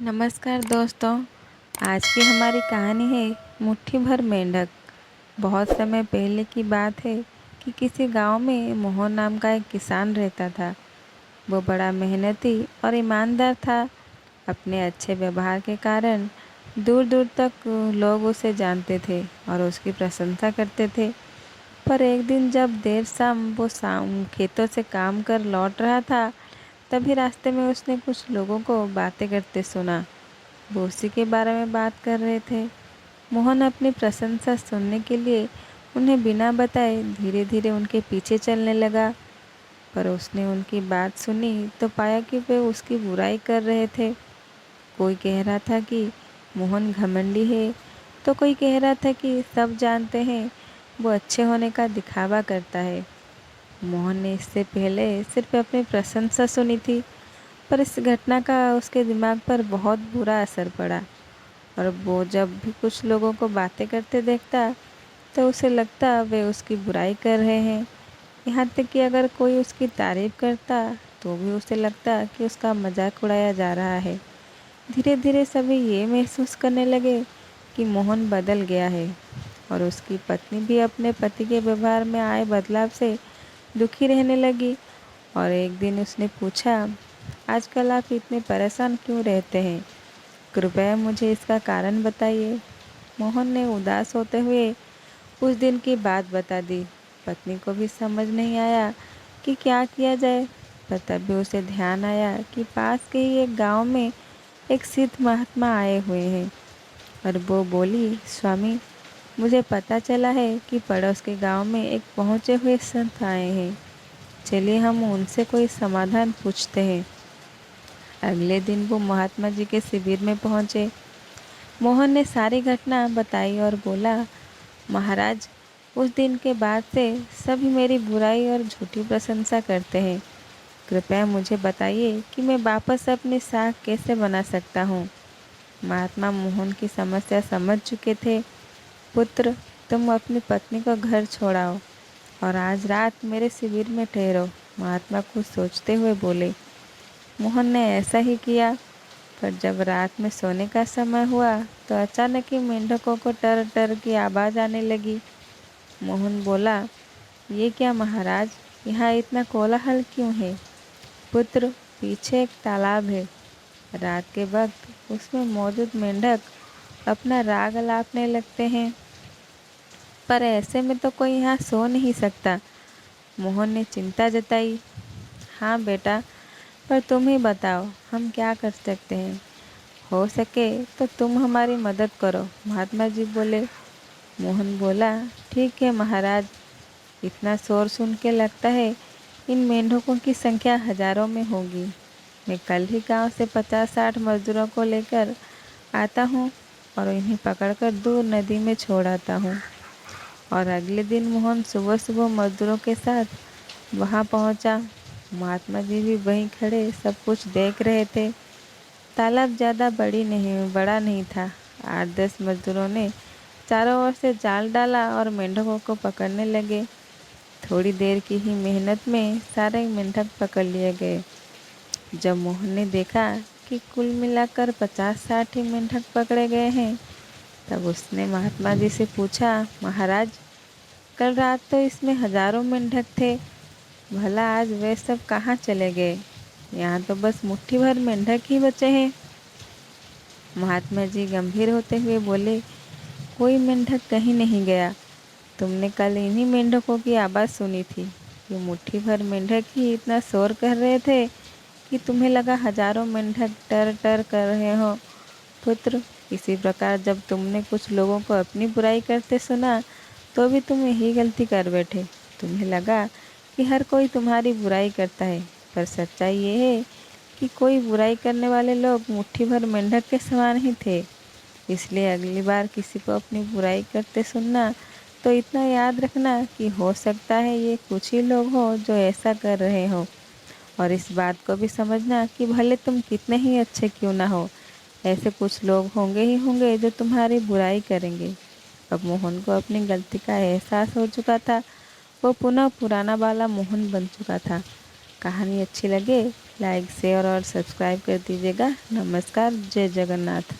नमस्कार दोस्तों। आज की हमारी कहानी है मुट्ठी भर मेंढक। बहुत समय पहले की बात है कि किसी गांव में मोहन नाम का एक किसान रहता था। वो बड़ा मेहनती और ईमानदार था। अपने अच्छे व्यवहार के कारण दूर दूर तक लोग उसे जानते थे और उसकी प्रशंसा करते थे। पर एक दिन जब देर शाम वो खेतों से काम कर लौट रहा था, तभी रास्ते में उसने कुछ लोगों को बातें करते सुना। वो उसी के बारे में बात कर रहे थे। मोहन अपनी प्रशंसा सुनने के लिए उन्हें बिना बताए धीरे धीरे उनके पीछे चलने लगा। पर उसने उनकी बात सुनी तो पाया कि वे उसकी बुराई कर रहे थे। कोई कह रहा था कि मोहन घमंडी है, तो कोई कह रहा था कि सब जानते हैं वो अच्छे होने का दिखावा करता है। मोहन ने इससे पहले सिर्फ अपनी प्रशंसा सुनी थी, पर इस घटना का उसके दिमाग पर बहुत बुरा असर पड़ा। और वो जब भी कुछ लोगों को बातें करते देखता तो उसे लगता वे उसकी बुराई कर रहे हैं। यहाँ तक कि अगर कोई उसकी तारीफ करता तो भी उसे लगता कि उसका मजाक उड़ाया जा रहा है। धीरे धीरे सभी ये महसूस करने लगे कि मोहन बदल गया है, और उसकी पत्नी भी अपने पति के व्यवहार में आए बदलाव से दुखी रहने लगी। और एक दिन उसने पूछा, आजकल आप इतने परेशान क्यों रहते हैं? कृपया मुझे इसका कारण बताइए। मोहन ने उदास होते हुए उस दिन की बात बता दी। पत्नी को भी समझ नहीं आया कि क्या किया जाए। पर तभी उसे ध्यान आया कि पास के ही एक गांव में एक सिद्ध महात्मा आए हुए हैं। और वो बोली, स्वामी, मुझे पता चला है कि पड़ोस के गांव में एक पहुंचे हुए संत आए हैं। चलिए हम उनसे कोई समाधान पूछते हैं। अगले दिन वो महात्मा जी के शिविर में पहुंचे। मोहन ने सारी घटना बताई और बोला, महाराज, उस दिन के बाद से सभी मेरी बुराई और झूठी प्रशंसा करते हैं। कृपया मुझे बताइए कि मैं वापस अपनी साख कैसे बना सकता हूँ। महात्मा मोहन की समस्या समझ चुके थे। पुत्र, तुम अपनी पत्नी को घर छोड़ाओ और आज रात मेरे शिविर में ठहरो। महात्मा कुछ सोचते हुए बोले। मोहन ने ऐसा ही किया। पर जब रात में सोने का समय हुआ तो अचानक ही मेंढकों को टर टर की आवाज़ आने लगी। मोहन बोला, ये क्या महाराज, यहाँ इतना कोलाहल क्यों है? पुत्र, पीछे एक तालाब है। रात के वक्त उसमें मौजूद मेंढक अपना राग अलापने लगते हैं, पर ऐसे में तो कोई यहाँ सो नहीं सकता। मोहन ने चिंता जताई। हाँ बेटा, पर तुम ही बताओ हम क्या कर सकते हैं। हो सके तो तुम हमारी मदद करो, महात्मा जी बोले। मोहन बोला, ठीक है महाराज, इतना शोर सुन के लगता है इन मेंढकों की संख्या हजारों में होगी। मैं कल ही गांव से 50-60 मजदूरों को लेकर आता हूँ और इन्हें पकड़कर दूर नदी में छोड़ आता हूँ। और अगले दिन मोहन सुबह सुबह मजदूरों के साथ वहाँ पहुँचा। महात्मा जी भी वहीं खड़े सब कुछ देख रहे थे। तालाब ज़्यादा बड़ा नहीं था। 8-10 मजदूरों ने चारों ओर से जाल डाला और मेंढकों को पकड़ने लगे। थोड़ी देर की ही मेहनत में सारे मेंढक पकड़ लिए गए। जब मोहन ने देखा कि कुल मिलाकर 50-60 ही मेंढक पकड़े गए हैं, तब उसने महात्मा जी से पूछा, महाराज, कल रात तो इसमें हजारों मेंढक थे, भला आज वे सब कहाँ चले गए? यहाँ तो बस मुट्ठी भर मेंढक ही बचे हैं। महात्मा जी गंभीर होते हुए बोले, कोई मेंढक कहीं नहीं गया। तुमने कल इन्हीं मेंढकों की आवाज़ सुनी थी। ये मुट्ठी भर मेंढक ही इतना शोर कर रहे थे कि तुम्हें लगा हजारों मेंढक टर टर कर रहे हो। पुत्र, इसी प्रकार जब तुमने कुछ लोगों को अपनी बुराई करते सुना तो भी तुम यही गलती कर बैठे। तुम्हें लगा कि हर कोई तुम्हारी बुराई करता है, पर सच्चाई ये है कि कोई बुराई करने वाले लोग मुट्ठी भर मेंढक के समान ही थे। इसलिए अगली बार किसी को अपनी बुराई करते सुनना तो इतना याद रखना कि हो सकता है ये कुछ ही लोग हो जो ऐसा कर रहे हो। और इस बात को भी समझना कि भले तुम कितने ही अच्छे क्यों ना हो, ऐसे कुछ लोग होंगे ही होंगे जो तुम्हारी बुराई करेंगे। अब मोहन को अपनी गलती का एहसास हो चुका था। वो पुनः पुराना वाला मोहन बन चुका था। कहानी अच्छी लगे लाइक शेयर और सब्सक्राइब कर दीजिएगा। नमस्कार, जय जगन्नाथ।